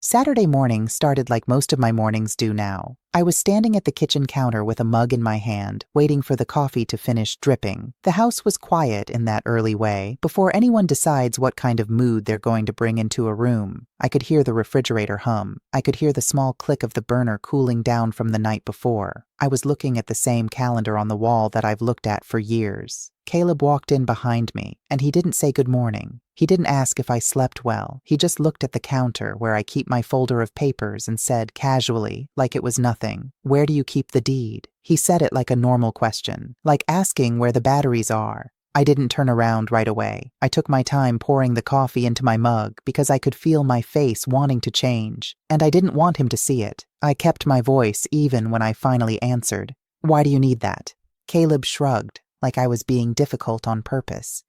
Saturday morning started like most of my mornings do now. I was standing at the kitchen counter with a mug in my hand, waiting for the coffee to finish dripping. The house was quiet in that early way, before anyone decides what kind of mood they're going to bring into a room. I could hear the refrigerator hum. I could hear the small click of the burner cooling down from the night before. I was looking at the same calendar on the wall that I've looked at for years. Caleb walked in behind me, and he didn't say good morning. He didn't ask if I slept well. He just looked at the counter where I keep my folder of papers and said casually, like it was nothing, "Where do you keep the deed?" He said it like a normal question, like asking where the batteries are. I didn't turn around right away. I took my time pouring the coffee into my mug because I could feel my face wanting to change, and I didn't want him to see it. I kept my voice even when I finally answered. "Why do you need that?" Caleb shrugged, like I was being difficult on purpose.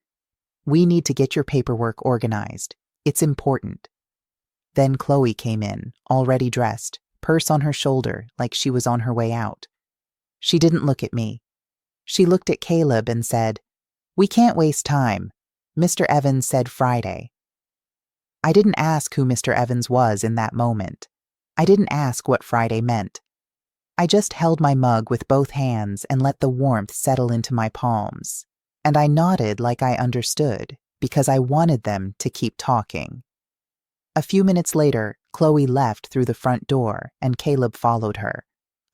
"We need to get your paperwork organized. It's important." Then Chloe came in, already dressed, purse on her shoulder like she was on her way out. She didn't look at me. She looked at Caleb and said, "We can't waste time. Mr. Evans said Friday." I didn't ask who Mr. Evans was in that moment. I didn't ask what Friday meant. I just held my mug with both hands and let the warmth settle into my palms. And I nodded like I understood, because I wanted them to keep talking. A few minutes later, Chloe left through the front door, and Caleb followed her.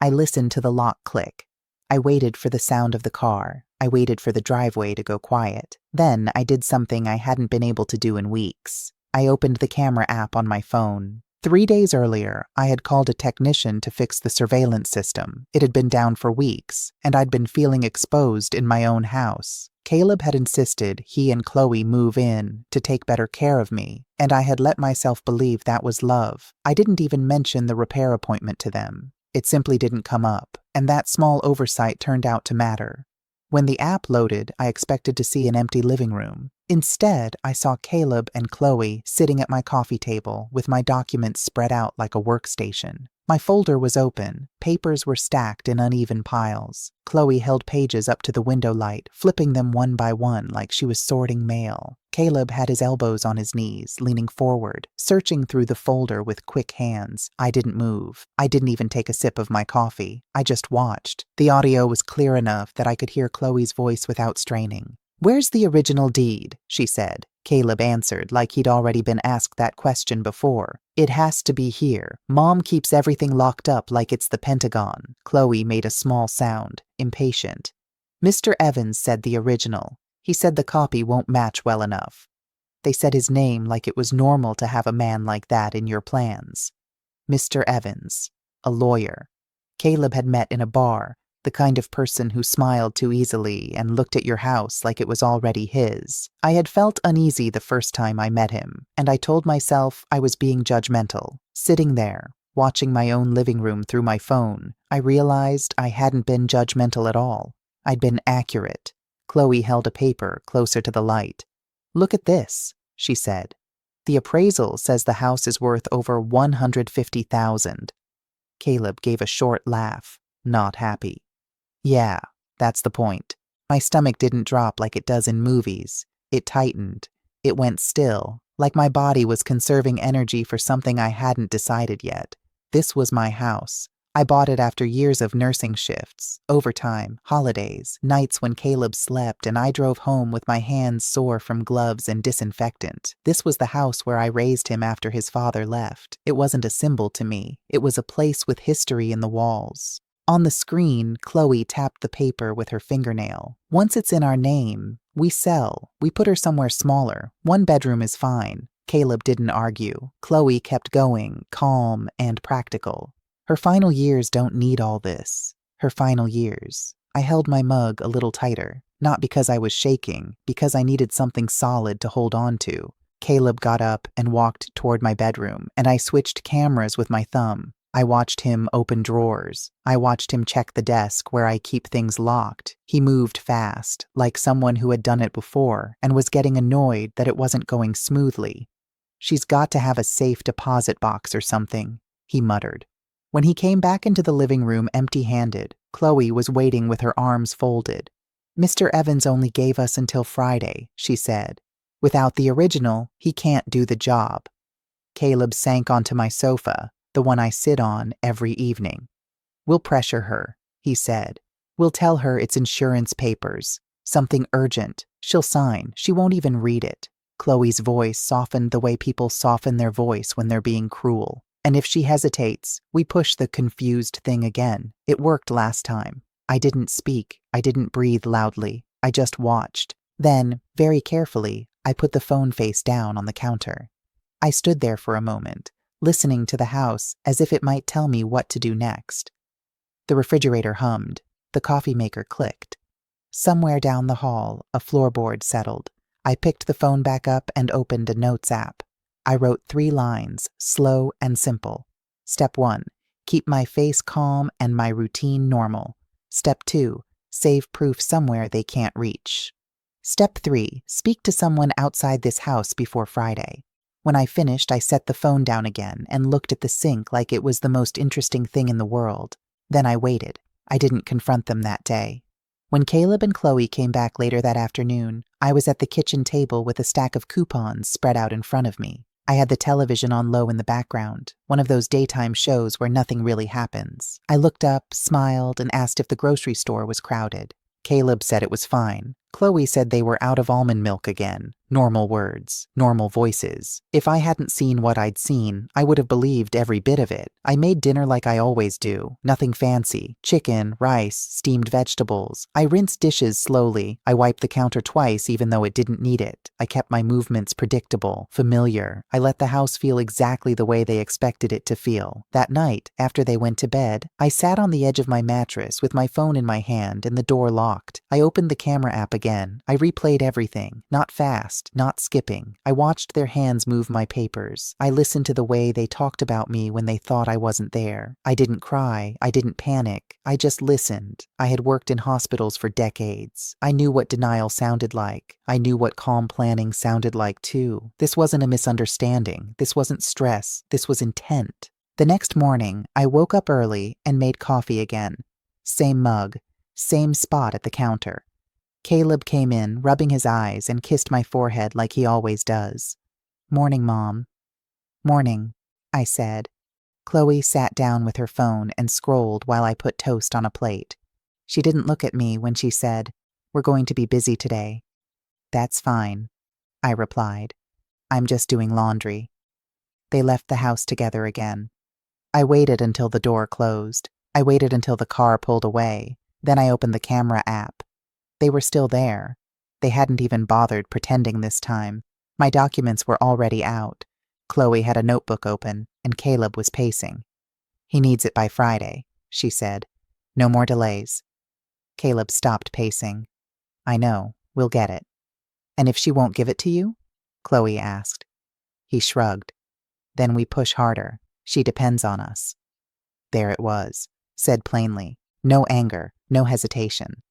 I listened to the lock click. I waited for the sound of the car. I waited for the driveway to go quiet. Then I did something I hadn't been able to do in weeks. I opened the camera app on my phone. 3 days earlier, I had called a technician to fix the surveillance system. It had been down for weeks, and I'd been feeling exposed in my own house. Caleb had insisted he and Chloe move in to take better care of me, and I had let myself believe that was love. I didn't even mention the repair appointment to them. It simply didn't come up, and that small oversight turned out to matter. When the app loaded, I expected to see an empty living room. Instead, I saw Caleb and Chloe sitting at my coffee table with my documents spread out like a workstation. My folder was open. Papers were stacked in uneven piles. Chloe held pages up to the window light, flipping them one by one like she was sorting mail. Caleb had his elbows on his knees, leaning forward, searching through the folder with quick hands. I didn't move. I didn't even take a sip of my coffee. I just watched. The audio was clear enough that I could hear Chloe's voice without straining. "Where's the original deed?" she said. Caleb answered like he'd already been asked that question before. "It has to be here. Mom keeps everything locked up like it's the Pentagon." Chloe made a small sound, impatient. "Mr. Evans said the original. He said the copy won't match well enough." They said his name like it was normal to have a man like that in your plans. Mr. Evans, a lawyer. Caleb had met in a bar, the kind of person who smiled too easily and looked at your house like it was already his. I had felt uneasy the first time I met him, and I told myself I was being judgmental. Sitting there, watching my own living room through my phone, I realized I hadn't been judgmental at all. I'd been accurate. Chloe held a paper closer to the light. "Look at this," she said. "The appraisal says the house is worth over $150,000. Caleb gave a short laugh, not happy. "Yeah, that's the point." My stomach didn't drop like it does in movies. It tightened. It went still, like my body was conserving energy for something I hadn't decided yet. This was my house. I bought it after years of nursing shifts, overtime, holidays, nights when Caleb slept and I drove home with my hands sore from gloves and disinfectant. This was the house where I raised him after his father left. It wasn't a symbol to me. It was a place with history in the walls. On the screen, Chloe tapped the paper with her fingernail. "Once it's in our name, we sell. We put her somewhere smaller. 1 bedroom is fine." Caleb didn't argue. Chloe kept going, calm and practical. Her final years don't need all this. Her final years. I held my mug a little tighter, not because I was shaking, because I needed something solid to hold on to. Caleb got up and walked toward my bedroom, and I switched cameras with my thumb. I watched him open drawers. I watched him check the desk where I keep things locked. He moved fast, like someone who had done it before and was getting annoyed that it wasn't going smoothly. "She's got to have a safe deposit box or something," he muttered. When he came back into the living room empty-handed, Chloe was waiting with her arms folded. "Mr. Evans only gave us until Friday," she said. "Without the original, he can't do the job." Caleb sank onto my sofa, the one I sit on every evening. "We'll pressure her," he said. "We'll tell her it's insurance papers. Something urgent. She'll sign. She won't even read it." Chloe's voice softened the way people soften their voice when they're being cruel. "And if she hesitates, we push the confused thing again. It worked last time." I didn't speak. I didn't breathe loudly. I just watched. Then, very carefully, I put the phone face down on the counter. I stood there for a moment, listening to the house as if it might tell me what to do next. The refrigerator hummed. The coffee maker clicked. Somewhere down the hall, a floorboard settled. I picked the phone back up and opened a notes app. I wrote 3 lines, slow and simple. Step 1, keep my face calm and my routine normal. Step 2, save proof somewhere they can't reach. Step 3, speak to someone outside this house before Friday. When I finished, I set the phone down again and looked at the sink like it was the most interesting thing in the world. Then I waited. I didn't confront them that day. When Caleb and Chloe came back later that afternoon, I was at the kitchen table with a stack of coupons spread out in front of me. I had the television on low in the background, one of those daytime shows where nothing really happens. I looked up, smiled, and asked if the grocery store was crowded. Caleb said it was fine. Chloe said they were out of almond milk again. Normal words, normal voices. If I hadn't seen what I'd seen, I would have believed every bit of it. I made dinner like I always do. Nothing fancy. Chicken, rice, steamed vegetables. I rinsed dishes slowly. I wiped the counter twice even though it didn't need it. I kept my movements predictable, familiar. I let the house feel exactly the way they expected it to feel. That night, after they went to bed, I sat on the edge of my mattress with my phone in my hand and the door locked. I opened the camera app again. I replayed everything. Not fast, not skipping. I watched their hands move my papers. I listened to the way they talked about me when they thought I wasn't there. I didn't cry. I didn't panic. I just listened. I had worked in hospitals for decades. I knew what denial sounded like. I knew what calm planning sounded like too. This wasn't a misunderstanding. This wasn't stress. This was intent. The next morning, I woke up early and made coffee again. Same mug. Same spot at the counter. Caleb came in, rubbing his eyes, and kissed my forehead like he always does. "Morning, Mom." "Morning," I said. Chloe sat down with her phone and scrolled while I put toast on a plate. She didn't look at me when she said, "We're going to be busy today." "That's fine," I replied. "I'm just doing laundry." They left the house together again. I waited until the door closed. I waited until the car pulled away. Then I opened the camera app. They were still there. They hadn't even bothered pretending this time. My documents were already out. Chloe had a notebook open, and Caleb was pacing. "He needs it by Friday," she said. "No more delays." Caleb stopped pacing. "I know. We'll get it." "And if she won't give it to you?" Chloe asked. He shrugged. "Then we push harder. She depends on us." There it was, said plainly. No anger, no hesitation.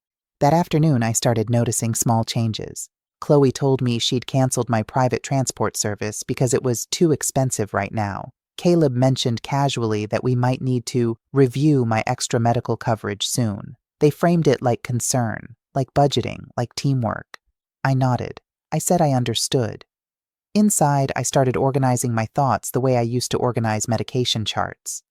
That afternoon, I started noticing small changes. Chloe told me she'd canceled my private transport service because it was too expensive right now. Caleb mentioned casually that we might need to review my extra medical coverage soon. They framed it like concern, like budgeting, like teamwork. I nodded. I said I understood. Inside, I started organizing my thoughts the way I used to organize medication charts.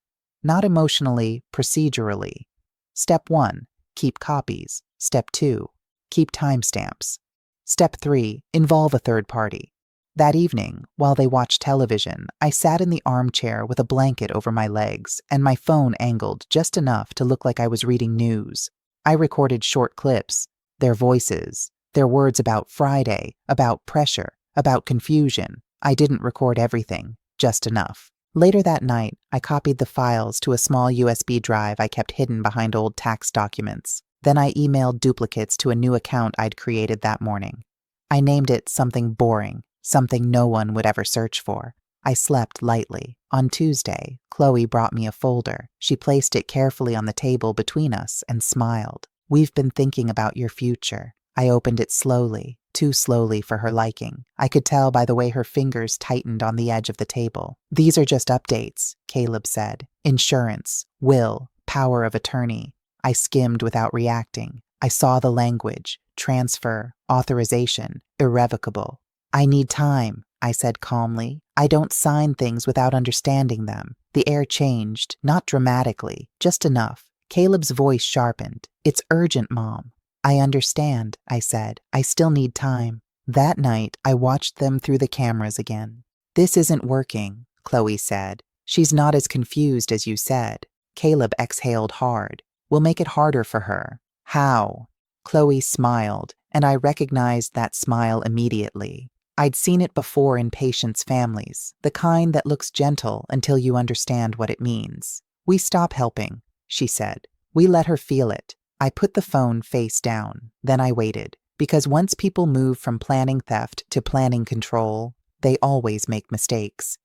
Not emotionally, procedurally. Step 1, keep copies. Step 2, keep timestamps. Step 3, involve a third party. That evening, while they watched television, I sat in the armchair with a blanket over my legs and my phone angled just enough to look like I was reading news. I recorded short clips, their voices, their words about Friday, about pressure, about confusion. I didn't record everything, just enough. Later that night, I copied the files to a small USB drive I kept hidden behind old tax documents. Then I emailed duplicates to a new account I'd created that morning. I named it something boring, something no one would ever search for. I slept lightly. On Tuesday, Chloe brought me a folder. She placed it carefully on the table between us and smiled. "We've been thinking about your future." I opened it slowly, too slowly for her liking. I could tell by the way her fingers tightened on the edge of the table. "These are just updates," Caleb said. "Insurance, will, power of attorney." I skimmed without reacting. I saw the language: transfer, authorization, irrevocable. "I need time," I said calmly. I don't sign things without understanding them. The air changed, not dramatically, just enough. Caleb's voice sharpened. It's urgent, Mom. I understand, I said. I still need time. That night, I watched them through the cameras again. This isn't working, Chloe said. She's not as confused as you said. Caleb exhaled hard. We'll make it harder for her. How? Chloe smiled, and I recognized that smile immediately. I'd seen it before in patients' families, the kind that looks gentle until you understand what it means. We stop helping, she said. We let her feel it. I put the phone face down. Then I waited, because once people move from planning theft to planning control, they always make mistakes.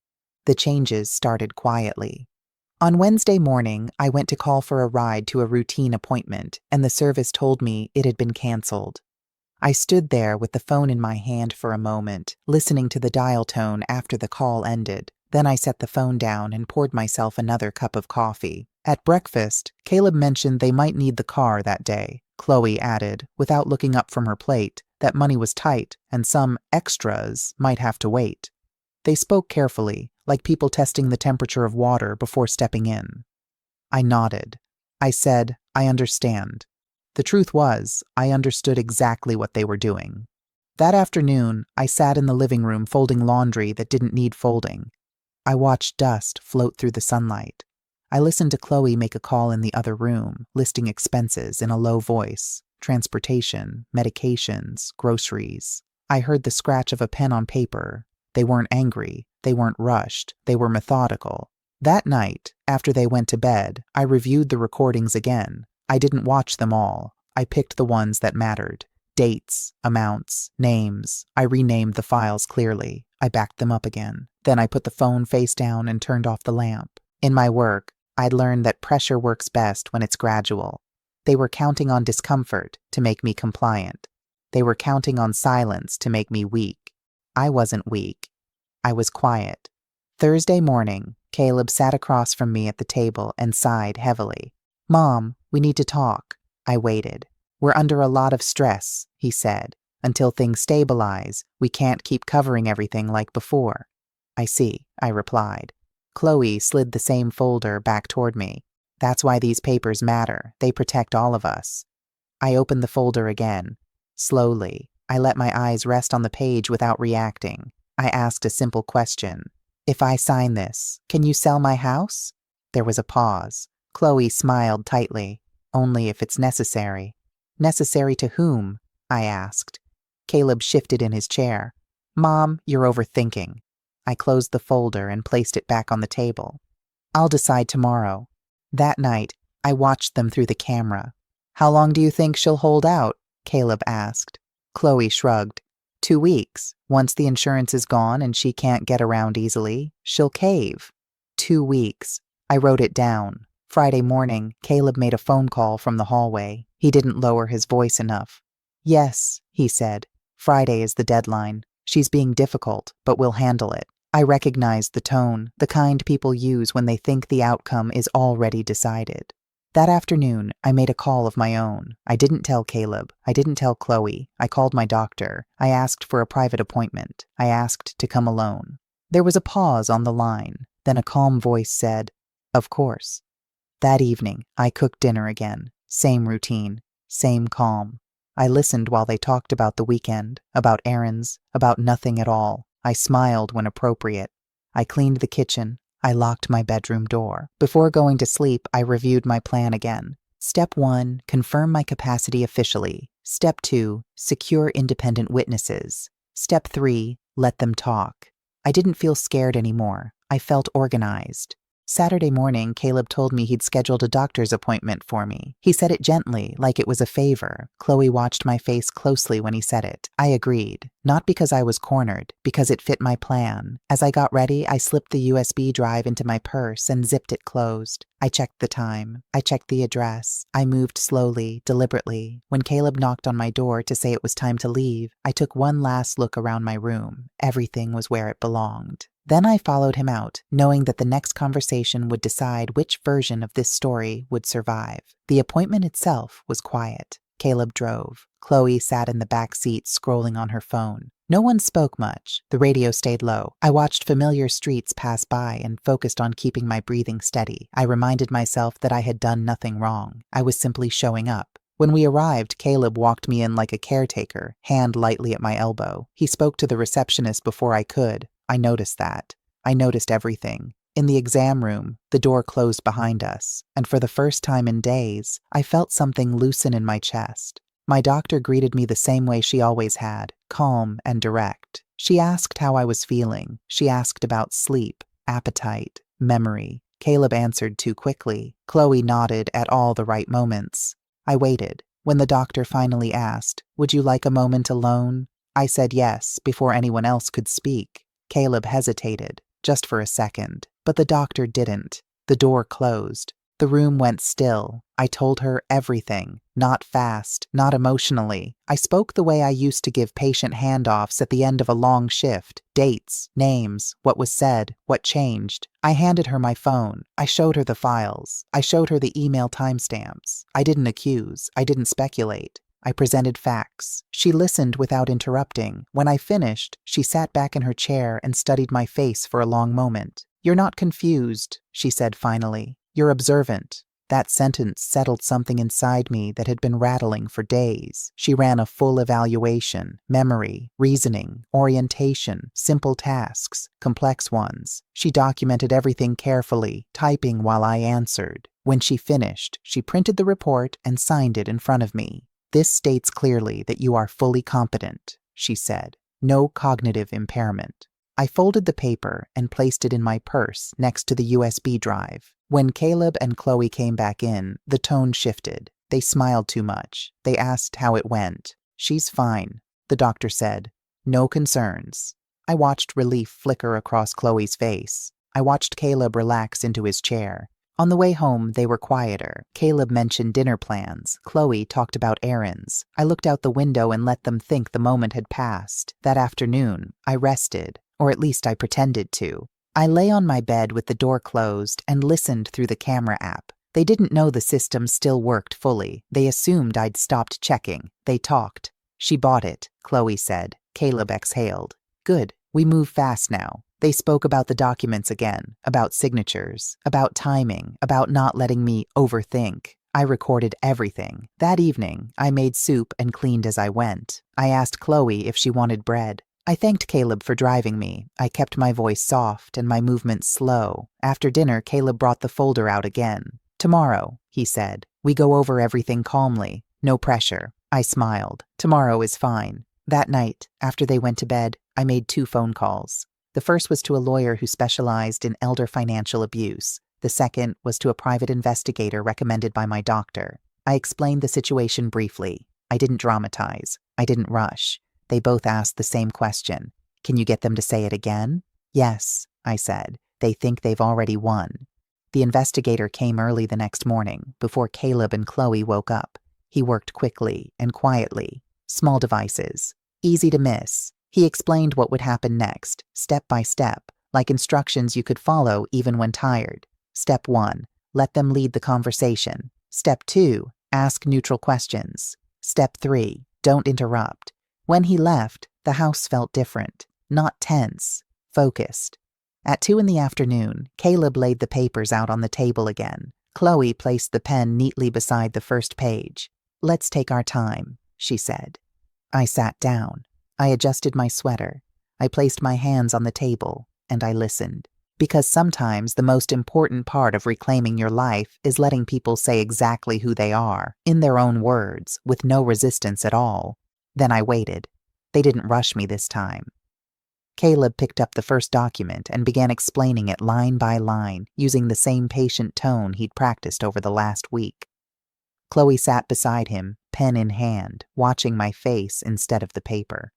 The changes started quietly. On Wednesday morning, I went to call for a ride to a routine appointment, and the service told me it had been canceled. I stood there with the phone in my hand for a moment, listening to the dial tone after the call ended. Then I set the phone down and poured myself another cup of coffee. At breakfast, Caleb mentioned they might need the car that day. Chloe added, without looking up from her plate, that money was tight and some extras might have to wait. They spoke carefully, like people testing the temperature of water before stepping in. I nodded. I said, I understand. The truth was, I understood exactly what they were doing. That afternoon, I sat in the living room folding laundry that didn't need folding. I watched dust float through the sunlight. I listened to Chloe make a call in the other room, listing expenses in a low voice: transportation, medications, groceries. I heard the scratch of a pen on paper. They weren't angry. They weren't rushed. They were methodical. That night, after they went to bed, I reviewed the recordings again. I didn't watch them all. I picked the ones that mattered. Dates, amounts, names. I renamed the files clearly. I backed them up again. Then I put the phone face down and turned off the lamp. In my work, I'd learned that pressure works best when it's gradual. They were counting on discomfort to make me compliant. They were counting on silence to make me weak. I wasn't weak. I was quiet. Thursday morning, Caleb sat across from me at the table and sighed heavily. Mom, we need to talk. I waited. We're under a lot of stress, he said. Until things stabilize, we can't keep covering everything like before. I see, I replied. Chloe slid the same folder back toward me. That's why these papers matter. They protect all of us. I opened the folder again. Slowly, I let my eyes rest on the page without reacting. I asked a simple question. If I sign this, can you sell my house? There was a pause. Chloe smiled tightly. Only if it's necessary. Necessary to whom? I asked. Caleb shifted in his chair. Mom, you're overthinking. I closed the folder and placed it back on the table. I'll decide tomorrow. That night, I watched them through the camera. How long do you think she'll hold out? Caleb asked. Chloe shrugged. 2 weeks. Once the insurance is gone and she can't get around easily, she'll cave. 2 weeks. I wrote it down. Friday morning, Caleb made a phone call from the hallway. He didn't lower his voice enough. Yes, he said. Friday is the deadline. She's being difficult, but we'll handle it. I recognized the tone, the kind people use when they think the outcome is already decided. That afternoon, I made a call of my own. I didn't tell Caleb. I didn't tell Chloe. I called my doctor. I asked for a private appointment. I asked to come alone. There was a pause on the line. Then a calm voice said, Of course. That evening, I cooked dinner again. Same routine. Same calm. I listened while they talked about the weekend, about errands, about nothing at all. I smiled when appropriate. I cleaned the kitchen. I locked my bedroom door. Before going to sleep, I reviewed my plan again. Step 1, confirm my capacity officially. Step 2, secure independent witnesses. Step 3, let them talk. I didn't feel scared anymore. I felt organized. Saturday morning, Caleb told me he'd scheduled a doctor's appointment for me. He said it gently, like it was a favor. Chloe watched my face closely when he said it. I agreed, not because I was cornered, because it fit my plan. As I got ready, I slipped the USB drive into my purse and zipped it closed. I checked the time. I checked the address. I moved slowly, deliberately. When Caleb knocked on my door to say it was time to leave, I took one last look around my room. Everything was where it belonged. Then I followed him out, knowing that the next conversation would decide which version of this story would survive. The appointment itself was quiet. Caleb drove. Chloe sat in the back seat scrolling on her phone. No one spoke much. The radio stayed low. I watched familiar streets pass by and focused on keeping my breathing steady. I reminded myself that I had done nothing wrong. I was simply showing up. When we arrived, Caleb walked me in like a caretaker, hand lightly at my elbow. He spoke to the receptionist before I could. I noticed that. I noticed everything. In the exam room, the door closed behind us, and for the first time in days, I felt something loosen in my chest. My doctor greeted me the same way she always had, calm and direct. She asked how I was feeling. She asked about sleep, appetite, memory. Caleb answered too quickly. Chloe nodded at all the right moments. I waited. When the doctor finally asked, "Would you like a moment alone?" I said yes before anyone else could speak. Caleb hesitated, just for a second, but the doctor didn't. The door closed. The room went still. I told her everything, not fast, not emotionally. I spoke the way I used to give patient handoffs at the end of a long shift. Dates, names, what was said, what changed. I handed her my phone. I showed her the files. I showed her the email timestamps. I didn't accuse. I didn't speculate. I presented facts. She listened without interrupting. When I finished, she sat back in her chair and studied my face for a long moment. "You're not confused," she said finally. "You're observant." That sentence settled something inside me that had been rattling for days. She ran a full evaluation, memory, reasoning, orientation, simple tasks, complex ones. She documented everything carefully, typing while I answered. When she finished, she printed the report and signed it in front of me. "This states clearly that you are fully competent," she said. "No cognitive impairment." I folded the paper and placed it in my purse next to the USB drive. When Caleb and Chloe came back in, the tone shifted. They smiled too much. They asked how it went. "She's fine," the doctor said. "No concerns." I watched relief flicker across Chloe's face. I watched Caleb relax into his chair. On the way home, they were quieter. Caleb mentioned dinner plans. Chloe talked about errands. I looked out the window and let them think the moment had passed. That afternoon, I rested, or at least I pretended to. I lay on my bed with the door closed and listened through the camera app. They didn't know the system still worked fully. They assumed I'd stopped checking. They talked. "She bought it," Chloe said. Caleb exhaled. "Good. We move fast now." They spoke about the documents again, about signatures, about timing, about not letting me overthink. I recorded everything. That evening, I made soup and cleaned as I went. I asked Chloe if she wanted bread. I thanked Caleb for driving me. I kept my voice soft and my movements slow. After dinner, Caleb brought the folder out again. "Tomorrow," he said, "we go over everything calmly. No pressure." I smiled. "Tomorrow is fine." That night, after they went to bed, I made 2 phone calls. The first was to a lawyer who specialized in elder financial abuse. The second was to a private investigator recommended by my doctor. I explained the situation briefly. I didn't dramatize. I didn't rush. They both asked the same question. "Can you get them to say it again?" "Yes," I said. "They think they've already won." The investigator came early the next morning, before Caleb and Chloe woke up. He worked quickly and quietly. Small devices. Easy to miss. He explained what would happen next, step by step, like instructions you could follow even when tired. Step 1, let them lead the conversation. Step 2, ask neutral questions. Step 3, don't interrupt. When he left, the house felt different, not tense, focused. At 2 in the afternoon, Caleb laid the papers out on the table again. Chloe placed the pen neatly beside the first page. "Let's take our time," she said. I sat down. I adjusted my sweater. I placed my hands on the table, and I listened. Because sometimes the most important part of reclaiming your life is letting people say exactly who they are, in their own words, with no resistance at all. Then I waited. They didn't rush me this time. Caleb picked up the first document and began explaining it line by line, using the same patient tone he'd practiced over the last week. Chloe sat beside him, pen in hand, watching my face instead of the paper.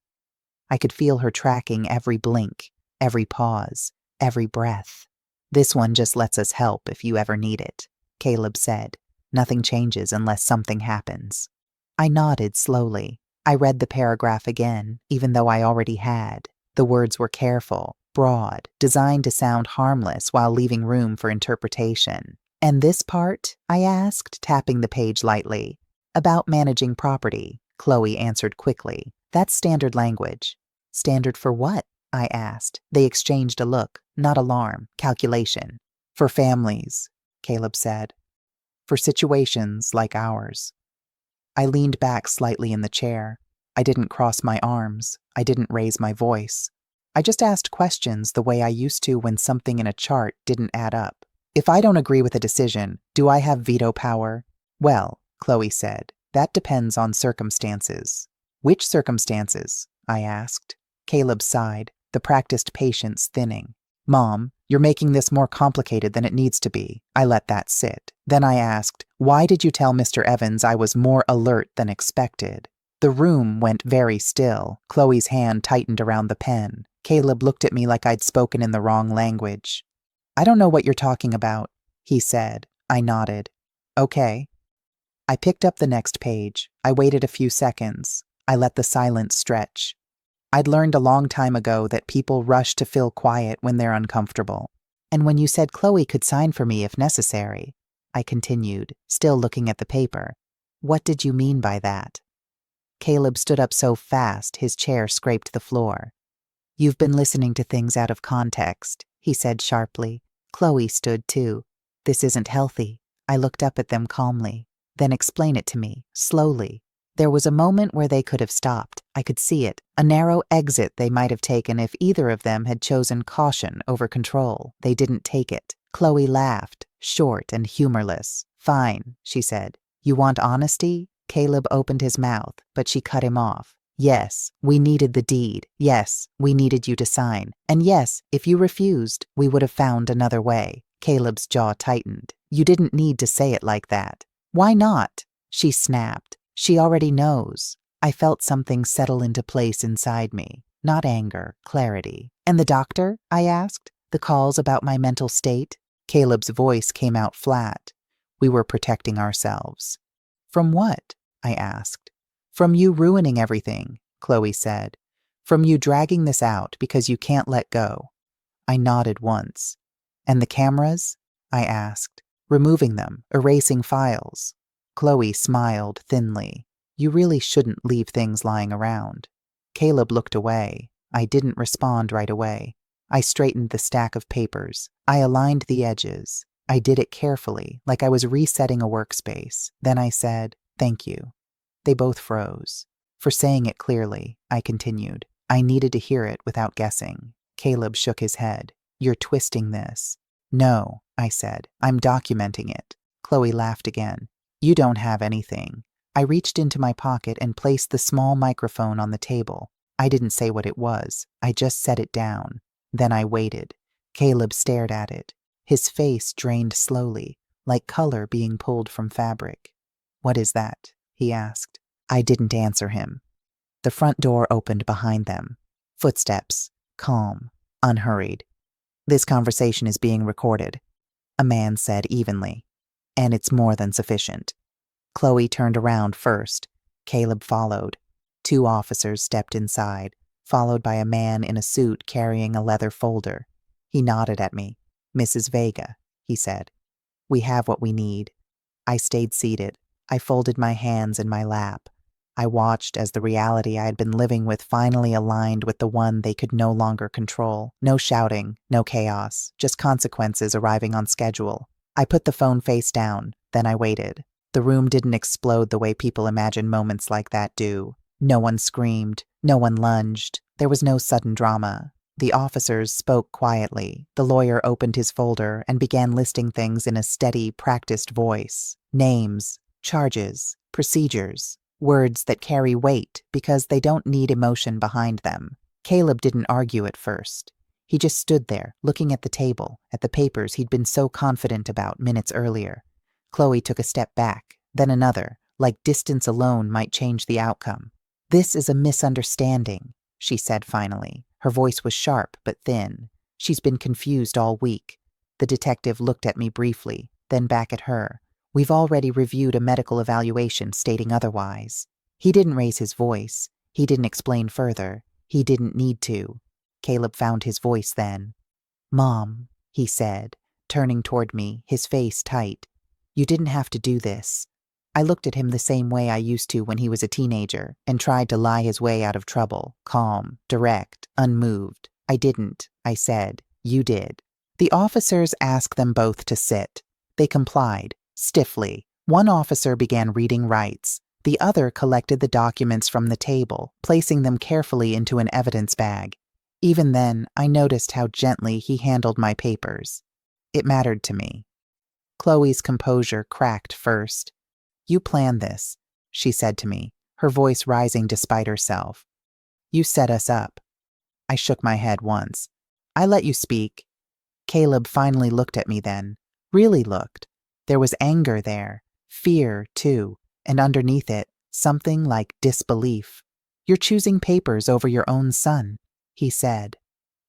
I could feel her tracking every blink, every pause, every breath. "This one just lets us help if you ever need it," Caleb said. "Nothing changes unless something happens." I nodded slowly. I read the paragraph again, even though I already had. The words were careful, broad, designed to sound harmless while leaving room for interpretation. "And this part?" I asked, tapping the page lightly. "About managing property. Chloe answered quickly. That's standard language. Standard for what? I asked. They exchanged a look, not alarm, calculation. For families, Caleb said. For situations like ours. I leaned back slightly in the chair. I didn't cross my arms. I didn't raise my voice. I just asked questions the way I used to when something in a chart didn't add up. If I don't agree with a decision, do I have veto power? Well, Chloe said, that depends on circumstances. Which circumstances? I asked. Caleb sighed, the practiced patience thinning. Mom, you're making this more complicated than it needs to be. I let that sit. Then I asked, why did you tell Mr. Evans I was more alert than expected? The room went very still. Chloe's hand tightened around the pen. Caleb looked at me like I'd spoken in the wrong language. I don't know what you're talking about, he said. I nodded. Okay. I picked up the next page. I waited a few seconds. I let the silence stretch. I'd learned a long time ago that people rush to fill quiet when they're uncomfortable. And when you said Chloe could sign for me if necessary, I continued, still looking at the paper. What did you mean by that? Caleb stood up so fast his chair scraped the floor. You've been listening to things out of context, he said sharply. Chloe stood too. This isn't healthy. I looked up at them calmly. Then explain it to me, slowly. There was a moment where they could have stopped. I could see it, a narrow exit they might have taken if either of them had chosen caution over control. They didn't take it. Chloe laughed, short and humorless. Fine, she said. You want honesty? Caleb opened his mouth, but she cut him off. Yes, we needed the deed. Yes, we needed you to sign. And yes, if you refused, we would have found another way. Caleb's jaw tightened. You didn't need to say it like that. Why not? She snapped. She already knows. I felt something settle into place inside me. Not anger, clarity. And the doctor? I asked. The calls about my mental state? Caleb's voice came out flat. We were protecting ourselves. From what? I asked. From you ruining everything, Chloe said. From you dragging this out because you can't let go. I nodded once. And the cameras? I asked. Removing them, erasing files. Chloe smiled thinly. You really shouldn't leave things lying around. Caleb looked away. I didn't respond right away. I straightened the stack of papers. I aligned the edges. I did it carefully, like I was resetting a workspace. Then I said, thank you. They both froze. For saying it clearly, I continued. I needed to hear it without guessing. Caleb shook his head. You're twisting this. No, I said. I'm documenting it. Chloe laughed again. You don't have anything. I reached into my pocket and placed the small microphone on the table. I didn't say what it was. I just set it down. Then I waited. Caleb stared at it. His face drained slowly, like color being pulled from fabric. What is that? He asked. I didn't answer him. The front door opened behind them. Footsteps. Calm. Unhurried. This conversation is being recorded, a man said evenly. And it's more than sufficient. Chloe turned around first. Caleb followed. 2 officers stepped inside, followed by a man in a suit carrying a leather folder. He nodded at me. Mrs. Vega, he said. We have what we need. I stayed seated. I folded my hands in my lap. I watched as the reality I had been living with finally aligned with the one they could no longer control. No shouting, no chaos, just consequences arriving on schedule. I put the phone face down, then I waited. The room didn't explode the way people imagine moments like that do. No one screamed, no one lunged, there was no sudden drama. The officers spoke quietly. The lawyer opened his folder and began listing things in a steady, practiced voice. Names, charges, procedures, words that carry weight because they don't need emotion behind them. Caleb didn't argue at first. He just stood there, looking at the table, at the papers he'd been so confident about minutes earlier. Chloe took a step back, then another, like distance alone might change the outcome. This is a misunderstanding, she said finally. Her voice was sharp but thin. She's been confused all week. The detective looked at me briefly, then back at her. We've already reviewed a medical evaluation stating otherwise. He didn't raise his voice. He didn't explain further. He didn't need to. Caleb found his voice then. Mom, he said, turning toward me, his face tight. You didn't have to do this. I looked at him the same way I used to when he was a teenager and tried to lie his way out of trouble, calm, direct, unmoved. I didn't, I said. You did. The officers asked them both to sit. They complied, stiffly. One officer began reading rights. The other collected the documents from the table, placing them carefully into an evidence bag. Even then, I noticed how gently he handled my papers. It mattered to me. Chloe's composure cracked first. You planned this, she said to me, her voice rising despite herself. You set us up. I shook my head once. I let you speak. Caleb finally looked at me then. Really looked. There was anger there. Fear, too. And underneath it, something like disbelief. You're choosing papers over your own son, he said.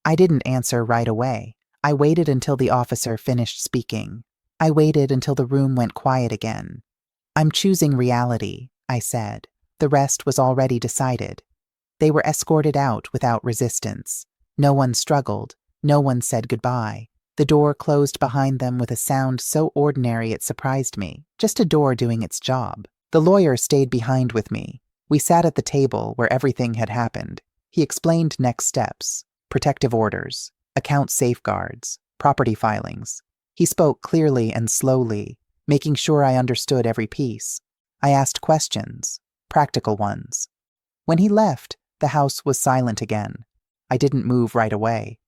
I didn't answer right away. I waited until the officer finished speaking. I waited until the room went quiet again. I'm choosing reality, I said. The rest was already decided. They were escorted out without resistance. No one struggled. No one said goodbye. The door closed behind them with a sound so ordinary it surprised me. Just a door doing its job. The lawyer stayed behind with me. We sat at the table where everything had happened. He explained next steps, protective orders, account safeguards, property filings. He spoke clearly and slowly, making sure I understood every piece. I asked questions, practical ones. When he left, the house was silent again. I didn't move right away.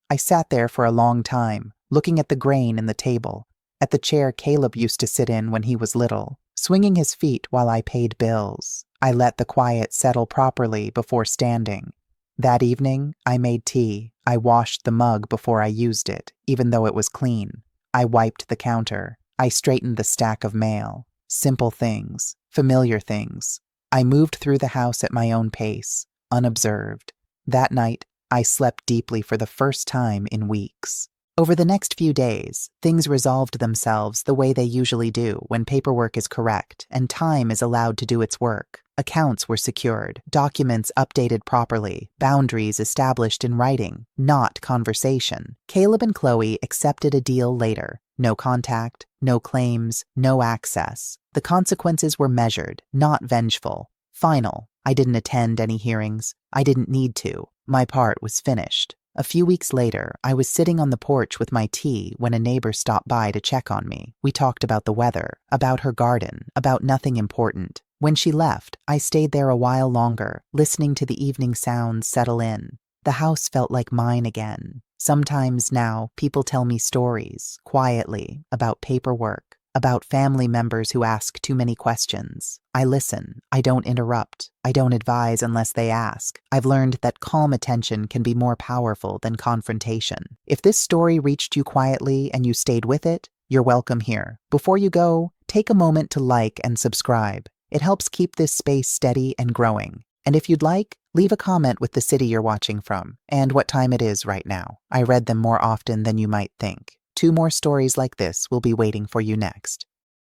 I sat there for a long time, looking at the grain in the table, at the chair Caleb used to sit in when he was little, swinging his feet while I paid bills. I let the quiet settle properly before standing. That evening, I made tea. I washed the mug before I used it, even though it was clean. I wiped the counter. I straightened the stack of mail. Simple things, familiar things. I moved through the house at my own pace, unobserved. That night, I slept deeply for the first time in weeks. Over the next few days, things resolved themselves the way they usually do when paperwork is correct and time is allowed to do its work. Accounts were secured, documents updated properly, boundaries established in writing, not conversation. Caleb and Chloe accepted a deal later. No contact, no claims, no access. The consequences were measured, not vengeful. Final. I didn't attend any hearings. I didn't need to. My part was finished. A few weeks later, I was sitting on the porch with my tea when a neighbor stopped by to check on me. We talked about the weather, about her garden, about nothing important. When she left, I stayed there a while longer, listening to the evening sounds settle in. The house felt like mine again. Sometimes now, people tell me stories, quietly, about paperwork, about family members who ask too many questions. I listen. I don't interrupt. I don't advise unless they ask. I've learned that calm attention can be more powerful than confrontation. If this story reached you quietly and you stayed with it, you're welcome here. Before you go, take a moment to like and subscribe. It helps keep this space steady and growing. And if you'd like, leave a comment with the city you're watching from and what time it is right now. I read them more often than you might think. 2 more stories like this will be waiting for you next.